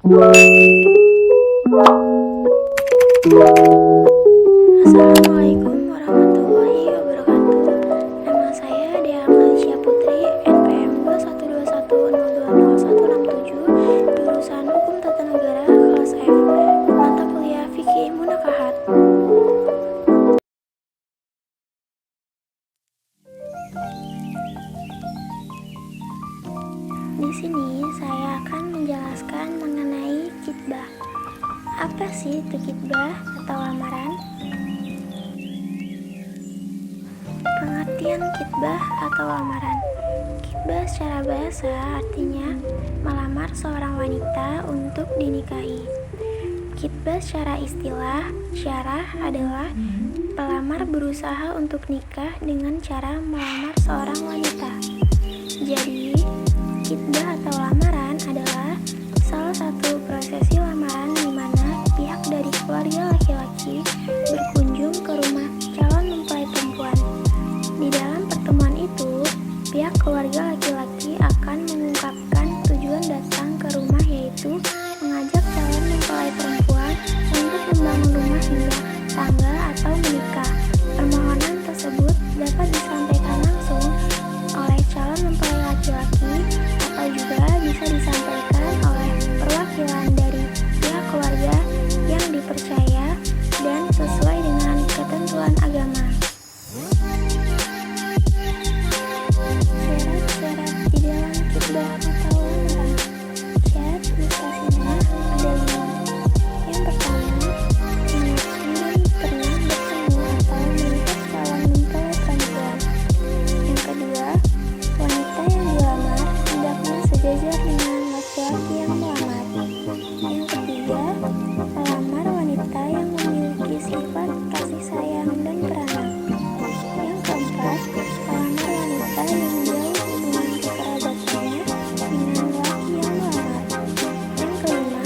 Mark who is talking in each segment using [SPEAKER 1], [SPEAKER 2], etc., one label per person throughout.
[SPEAKER 1] Assalamualaikum warahmatullahi wabarakatuh. Nama saya Dea Malaysia Putri, NPM 212102017, jurusan Hukum Tata Negara kelas F, mata kuliah Fikih Munakahat. Di sini saya akan menjelaskan mengenai khitbah. Apa sih itu khitbah atau lamaran? Pengertian khitbah atau lamaran. Khitbah secara bahasa artinya melamar seorang wanita untuk dinikahi. Khitbah secara istilah syarah adalah pelamar berusaha untuk nikah dengan cara melamar seorang wanita. Jadi, khitbah atau lamaran adalah salah satu prosesi lamaran di mana pihak dari keluarga laki-laki berkunjung ke rumah calon mempelai perempuan. Di dalam pertemuan itu, pihak keluarga laki-laki akan mengungkapkan tujuan datang ke rumah, yaitu mengajak calon mempelai perempuan untuk membangun rumah hingga tangga atau menikah. Permohonan tersebut dapat disampaikan langsung oleh calon mempelai laki-laki atau juga bisa disampaikan oleh perwakilan dari pihak keluarga yang dipercaya dan sesuai dengan ketentuan agama. Syarat-syarat di dalam khitbah atau lamaran. Syarat administrasinya ada 5. Yang pertama, belum pernah bertemu atau melihat calon mempelai perempuan. Yang kedua, wanita yang dilamar hendaknya sejajar dengan laki-laki yang melamar. Yang ketiga, pelamar wanita yang memiliki sifat kasih sayang dan beranak. Yang keempat, pelamar wanita yang jauh hubungan kekerabatannya dengan laki yang melamar. Yang kelima,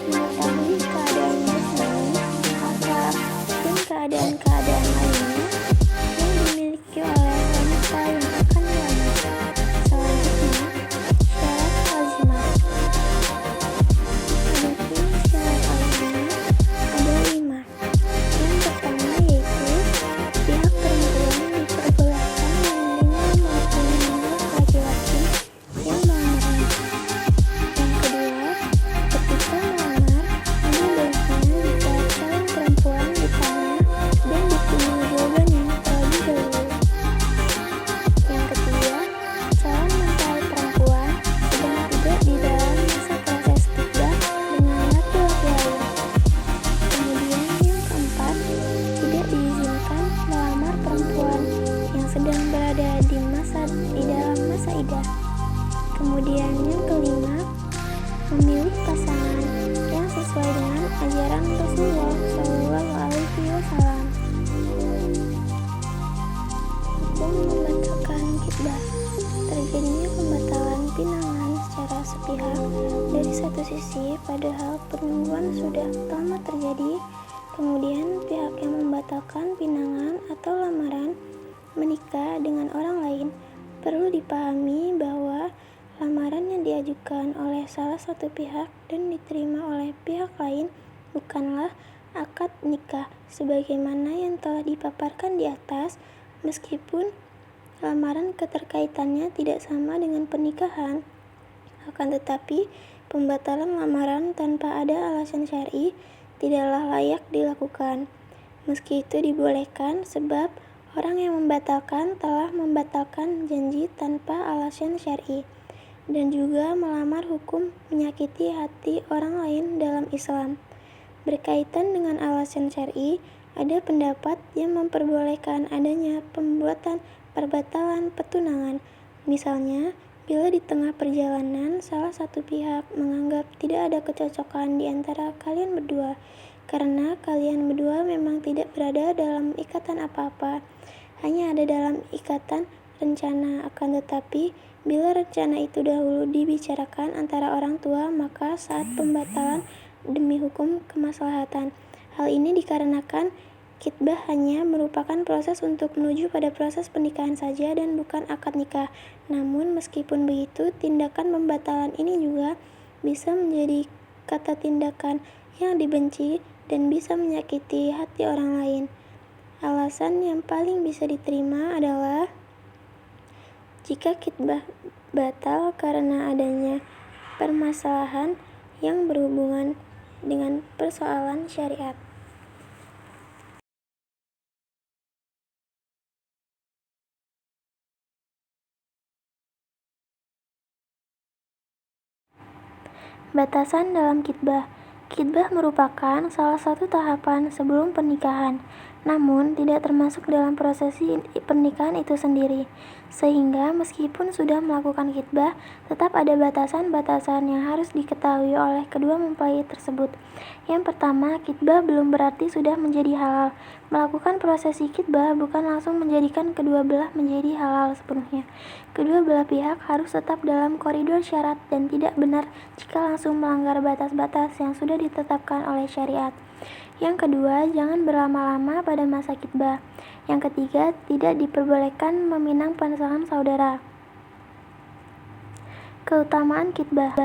[SPEAKER 1] mengetahui keadaan jasmani, akhlak, dan keadaan-keadaan lainnya yang dimiliki oleh wanita yang akan dilamar. Selanjutnya, syarat lazimat. Adapun syarat lazimat ada 5. Yang pertama yaitu pihak perempuan diperbolehkan menerima maupun menolak laki-laki yang melamarnya. Yang kedua, ketika melamar, ada baiknya jika calon perempuan ditanya dan diterima jawabannya terlebih dahulu. Yang ketiga, calon mempelai perempuan sedang tidak di dalam masa proses khitbah dengan laki-laki lain. Kemudian yang keempat, tidak diizinkan melamar perempuan yang sedang berada di dalam masa iddah. Kemudian yang kelima, memilih pasangan yang sesuai dengan ajaran Rasulullah SAW. Dan membatalkan khitbah. Terjadinya pembatalan pinangan secara sepihak dari satu sisi, padahal penungguan sudah lama terjadi. Kemudian pihak yang membatalkan pinangan atau lamaran menikah dengan orang lain. Perlu dipahami bahwa lamaran yang diajukan oleh salah satu pihak dan diterima oleh pihak lain bukanlah akad nikah sebagaimana yang telah dipaparkan di atas, meskipun lamaran keterkaitannya tidak sama dengan pernikahan. Akan tetapi, pembatalan lamaran tanpa ada alasan syar'i tidaklah layak dilakukan. Meski itu dibolehkan sebab orang yang membatalkan telah membatalkan janji tanpa alasan syar'i, dan juga melamar hukum menyakiti hati orang lain dalam Islam. Berkaitan dengan alasan syar'i, ada pendapat yang memperbolehkan adanya perbatalan pertunangan. Misalnya, bila di tengah perjalanan salah satu pihak menganggap tidak ada kecocokan di antara kalian berdua, karena kalian berdua memang tidak berada dalam ikatan apa-apa, hanya ada dalam ikatan rencana. Akan tetapi, bila rencana itu dahulu dibicarakan antara orang tua, maka saat pembatalan demi hukum kemaslahatan. Hal ini dikarenakan khitbah hanya merupakan proses untuk menuju pada proses pernikahan saja dan bukan akad nikah. Namun meskipun begitu, tindakan pembatalan ini juga bisa menjadi kata tindakan yang dibenci dan bisa menyakiti hati orang lain. Alasan yang paling bisa diterima adalah jika khitbah batal karena adanya permasalahan yang berhubungan dengan persoalan syariat. Batasan dalam khitbah. Khitbah merupakan salah satu tahapan sebelum pernikahan, namun tidak termasuk dalam prosesi pernikahan itu sendiri. Sehingga meskipun sudah melakukan khitbah, tetap ada batasan-batasan yang harus diketahui oleh kedua mempelai tersebut. Yang pertama, khitbah belum berarti sudah menjadi halal. Melakukan prosesi khitbah bukan langsung menjadikan kedua belah menjadi halal sepenuhnya. Kedua belah pihak harus tetap dalam koridor syarat dan tidak benar jika langsung melanggar batas-batas yang sudah ditetapkan oleh syariat. Yang kedua, jangan berlama-lama pada masa khitbah. Yang ketiga, tidak diperbolehkan meminang pasangan saudara. Keutamaan khitbah.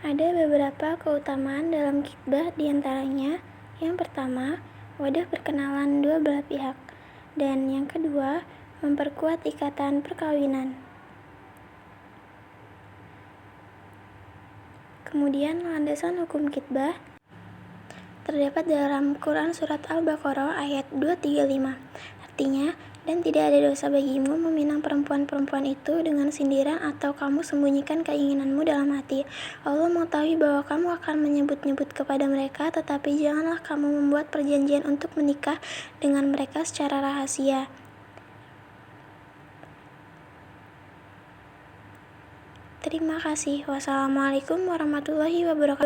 [SPEAKER 1] Ada beberapa keutamaan dalam khitbah, diantaranya yang pertama, wadah perkenalan dua belah pihak, dan yang kedua, memperkuat ikatan perkawinan. Kemudian landasan hukum khitbah terdapat dalam Quran Surat Al-Baqarah ayat 235. Artinya, dan tidak ada dosa bagimu meminang perempuan-perempuan itu dengan sindiran atau kamu sembunyikan keinginanmu dalam hati. Allah mengetahui bahwa kamu akan menyebut-nyebut kepada mereka, tetapi janganlah kamu membuat perjanjian untuk menikah dengan mereka secara rahasia. Terima kasih. Wassalamualaikum warahmatullahi wabarakatuh.